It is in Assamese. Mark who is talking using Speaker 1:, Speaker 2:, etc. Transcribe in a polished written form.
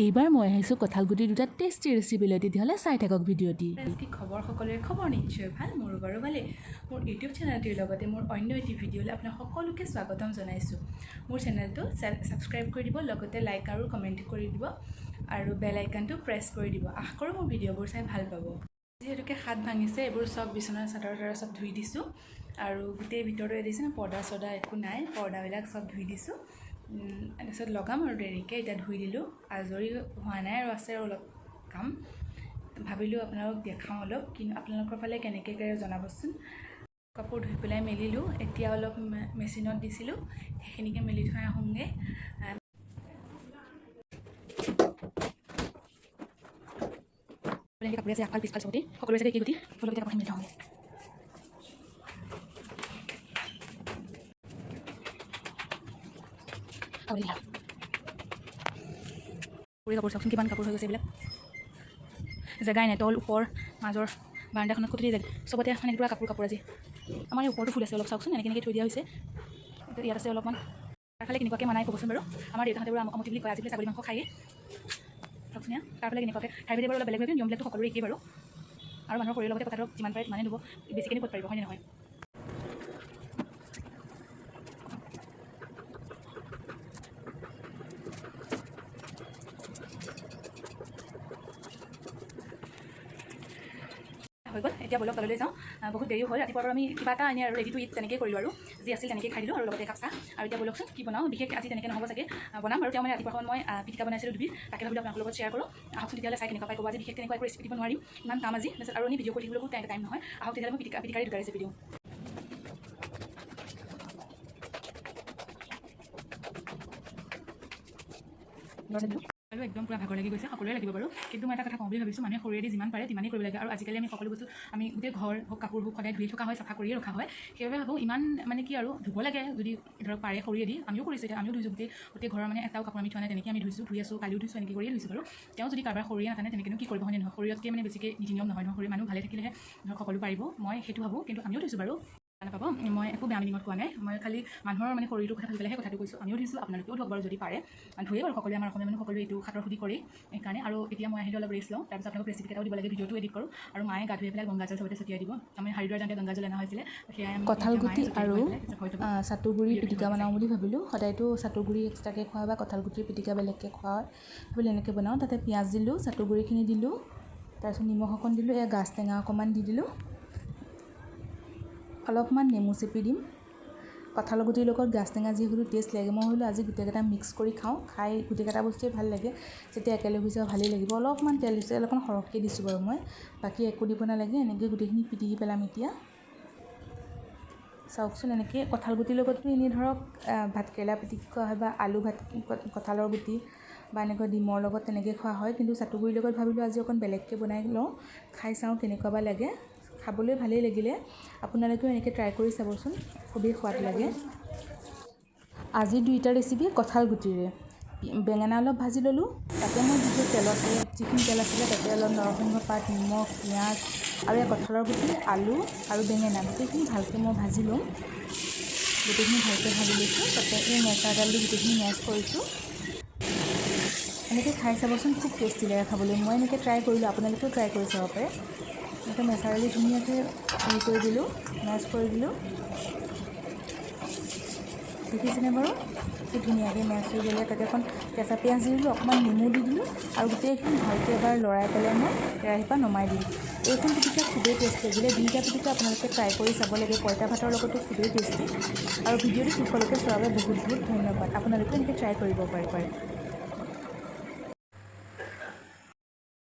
Speaker 1: এইবাৰ মই আহিছোঁ কঁঠালগুটি দুটা টেষ্টি ৰেচিপি লৈ তেতিয়াহ'লে চাই থাকক ভিডিঅ'টি।
Speaker 2: কি খবৰ সকলোৰে খবৰ নিশ্চয় ভাল মোৰো বাৰু ভালেই। মোৰ ইউটিউব চেনেলটিৰ লগতে মোৰ অন্য এটি ভিডিঅ'লৈ আপোনাক সকলোকে স্বাগতম জনাইছোঁ। মোৰ চেনেলটো ছাবস্ক্ৰাইব কৰি দিব, লগতে লাইক আৰু কমেণ্ট কৰি দিব আৰু বেল আইকনটো প্ৰেছ কৰি দিব। আশা কৰোঁ মোৰ ভিডিঅ'বোৰ চাই ভাল পাব। যিহেতুকে হাত ভাঙিছে এইবোৰ চব বিচনাৰ চাদৰ চব ধুই দিছোঁ আৰু গোটেই ভিতৰতে দিছে পৰ্দা চৰ্দা একো নাই, পৰ্দাবিলাক চব ধুই দিছোঁ। তাৰপিছত লগাম আৰু দেৰিকৈ এতিয়া ধুই দিলোঁ, আজৰি হোৱা নাই আৰু আছে অলপ কাম। ভাবিলোঁ আপোনালোক দেখাওঁ অলপ, কিন্তু আপোনালোকৰ ফালে কেনেকৈ কৰে জনাবচোন। কাপোৰ ধুই পেলাই মেলিলোঁ, এতিয়া অলপ মেচিনত দিছিলোঁ, সেইখিনিকে মেলি থৈ আহোঁগৈ। কাপোৰ আছে আগফাল পিছফাল চবতে সকলোৰে চাগে একেই গুটি, সকলোকে কাপোৰখিনি মেলি থওঁগৈ। কাপোৰ চাওকচোন কিমান কাপোৰ হৈ গৈছে এইবিলাক, জেগাই নাই, তল ওপৰ মাজৰ বাৰাণ্ডাখনত খুটি জেগা চবতে মানে পুৰা কাপোৰ আজি। আমাৰ এই ওপৰতো ফুল আছে অলপ চাওকচোন, এনেকৈ থৈ দিয়া হৈছে। ইয়াত আছে অলপমান, তাৰফালে কেনেকুৱাকৈ মানাই ক'বচোন বাৰু। আমাৰ দেউতাহঁতে বাৰু আমতি বুলি কয়, আজিকালি ছাগলী মাংস খায়েই চাওকচোন। তাৰফালে কেনেকুৱাকৈ ঠাই ভেদে বাৰু অলপ বেলেগ বেলেগ, নিয়মবিলাকতো সকলোৰে একেই বাৰু। আৰু মানুহৰ শৰীৰৰ লগতে কথাটো যিমান পাৰে সিমানে ধুব, বেছিকৈ ক'ত পাৰিব, হয়নে নহয়? হৈ গ'ল, এতিয়া বলক তললৈ যাওঁ। বহুত দেৰি হ'ল, ৰাতিপুৱাৰ পৰা আমি কিবা এটা আনি আৰু ৰেডি টু ইট তেনেকৈ কৰিলোঁ আৰু যি আছিল তেনেকৈ খাই দিলোঁ আৰু লগতে একাপ চাহ। আৰু এতিয়া বলকচোন কি বনাওঁ, বিশেষ আজি তেনেকৈ নহ'ব চাগে, বনাম আৰু তেওঁ মানে ৰাতিপুৱা সময়ত মই পিটিকা বনাইছিলোঁ দুবিধ, তাকে ভাবিলোঁ আপোনালোকৰ লগত শ্বেয়াৰ কৰোঁ। আহকচোন তেতিয়াহ'লে চাই কেনেকুৱা পাই ক'ব। আজি বিশেষ তেনেকুৱা একো ৰেচিপি দিব নোৱাৰিম, ইমান কাম আজি, তাৰপিছত আৰু ভিডিঅ' কৰি থাকিবলৈও টাইম নহয়। আহক তেতিয়াহ'লে মই পিটিকাৰে দুটা ৰেচিপি দিওঁ। আৰু একদম পূৰা ভাগৰ লাগি গৈছে, সকলোৰে লাগিব বাৰু, কিন্তু মই এটা কথা কওঁ বুলি ভাবিছোঁ, মানুহে শৰীৰেদি যিমান পাৰে তিমানেই কৰিব লাগে। আৰু আজিকালি আমি সকলো বস্তু আমি গোটেই ঘৰ হওক কাপোৰ হওক সদায় ধুই থকা হয়, চাফা কৰিয়ে ৰখা হয়। সেইবাবে ভাবোঁ ইমান মানে কি আৰু ধুব লাগে, যদি ধৰক পাৰে শৰীৰেদি। আমিও কৰিছোঁ, এতিয়া আমিও ধুইছোঁ, গোটেই ঘৰৰ মানে এটাও কাপোৰ আমি থোৱা নাই, তেনেকৈ আমি ধুই আছোঁ, কালিও ধুইছোঁ, এনেকৈ কৰিয়ে ধুইছোঁ বাৰু। তেওঁ যদি কাৰোবাৰ শৰীৰে নাথানে তেনেকৈনো কি কৰিব, হয় নহয়? শৰীৰতকৈ মানে বেছিকৈ নীতি নিয়ম নহয় নহয়, শৰীৰ মানুহ ভালে থাকিলেহে ধৰক সকলো পাৰিব, মই সেইটো ভাবোঁ। কিন্তু আমিও ধুইছোঁ বাৰু, নাপাব, মই একো বেয়া মিনিঙত কোৱা নাই, মই খালি মানুহৰ মানে শৰীৰটোৰ কথা ভাবি পেলাইহে কথাটো কৈছোঁ। আমিও ধুইছোঁ, আপোনালোকেও ধৰক বাৰু যদি পাৰে, ধুয়ে বাৰু সকলোৱে, আমাৰ অসমীয়া মানুহ সকলোৱে এইটো হাতৰ সুধি কৰেই সেইকাৰণে। আৰু এতিয়া মই আহিলোঁ অলপ ৰেষ্ট লওঁ, তাৰপিছত আপোনালোকক ৰেচিপি কেইটাও দিব লাগে, ভিডিঅ'টো এডিট কৰোঁ। আৰু মায়ে গা ধুই পেলাই গংগাজল চবতে ছটিয়াই দিব, আমি হাৰিদ্বাৰ যাওঁতে গংগাজল অনা হৈছিলে, সেয়াই
Speaker 1: কঁঠালগুটি আৰু চাটুগুৰিৰ পিটিকা বনাওঁ বুলি ভাবিলোঁ। সদায়তো চাটুগুৰি এক্সট্ৰাকৈ খোৱা হয় বা কঁঠালগুটিৰ পিটিকা বেলেগকৈ খোৱা হয়, বুলি এনেকৈ বনাওঁ। তাতে পিঁয়াজ দিলোঁ, চাটুগুৰিখিনি দিলোঁ, তাৰপিছত নিমখ অকণ দিলোঁ, এয়া গাজ টেঙা অকণমান দি দিলোঁ, অলপমান নেমু চেপি দিম। কঁঠালৰ গুটিৰ লগত গাজ টেঙা যিহেতু টেষ্ট লাগে, মই ভাবিলোঁ আজি গোটেইকেইটা মিক্স কৰি খাওঁ, খাই গোটেইকেইটা বস্তুৱেই ভাল লাগে, যেতিয়া একেলগে হৈ যাব ভালেই লাগিব। অলপমান তেল দিছোঁ, অলপমান সৰহকৈ দিছোঁ বাৰু মই, বাকী একো দিব নালাগে। এনেকৈ গোটেইখিনি পিটিকি পেলাম এতিয়া। চাওকচোন, এনেকৈ কঁঠাল গুটিৰ লগততো এনেই ধৰক ভাতকেৰেলা পিটিকি খোৱা হয় বা আলু কঁঠালৰ গুটি বা এনেকৈ ডিমৰ লগত তেনেকৈ খোৱা হয়, কিন্তু চাটুগুৰিৰ লগত ভাবিলোঁ আজি অকণ বেলেগকৈ বনাই লওঁ, খাই চাওঁ কেনেকুৱা বা লাগে। খাবলৈ ভালেই লাগিলে, আপোনালোকেও এনেকৈ ট্ৰাই কৰি চাবচোন, খুবেই সোৱাদ লাগে। আজি দুইটা ৰেচিপি কঁঠাল গুটিৰে। বেঙেনা অলপ ভাজি ল'লোঁ, তাতে মই যিখিনি তেল আছিলে তাতে অলপ নৰসিংহ পাত, নিমখ, পিঁয়াজ আৰু এই কঁঠালৰ গুটি, আলু আৰু বেঙেনা গোটেইখিনি ভালকৈ মই ভাজি ল'ম। গোটেইখিনি ভালকৈ ভাজি লৈছোঁ, তাতে এই মেচাৰডাল দি গোটেইখিনি মেছ কৰিছোঁ। এনেকৈ খাই চাবচোন, খুব টেষ্টি লাগে খাবলৈ। মই এনেকৈ ট্ৰাই কৰিলোঁ, আপোনালোকেও ট্ৰাই কৰি চাব পাৰে। এনেকৈ মেচাৰেদি ধুনীয়াকৈ হেৰি কৰি দিলোঁ, মেছ কৰি দিলোঁ, দেখিছেনে বাৰু? কি ধুনীয়াকৈ মেছ হৈ গ'লে। তাতে এখন কেঁচা পিঁয়াজ দি দিলোঁ, অকণমান নেমু দি দিলোঁ আৰু গোটেইখিনি ভালকৈ এবাৰ লৰাই পেলাই মই কেৰাহীৰ পৰা নমাই দিলোঁ। এইখন পিটিকা খুবেই টেষ্টি লাগিলে, দুইটা পিটিকা আপোনালোকে ট্ৰাই কৰি চাব লাগে, পঁইতা ভাতৰ লগতো খুবেই টেষ্টি। আৰু ভিডিঅ'টো শেষলৈকে চোৱাৰ বাবে বহুত বহুত ধন্যবাদ। আপোনালোকেও এনেকৈ ট্ৰাই কৰিব পাৰে।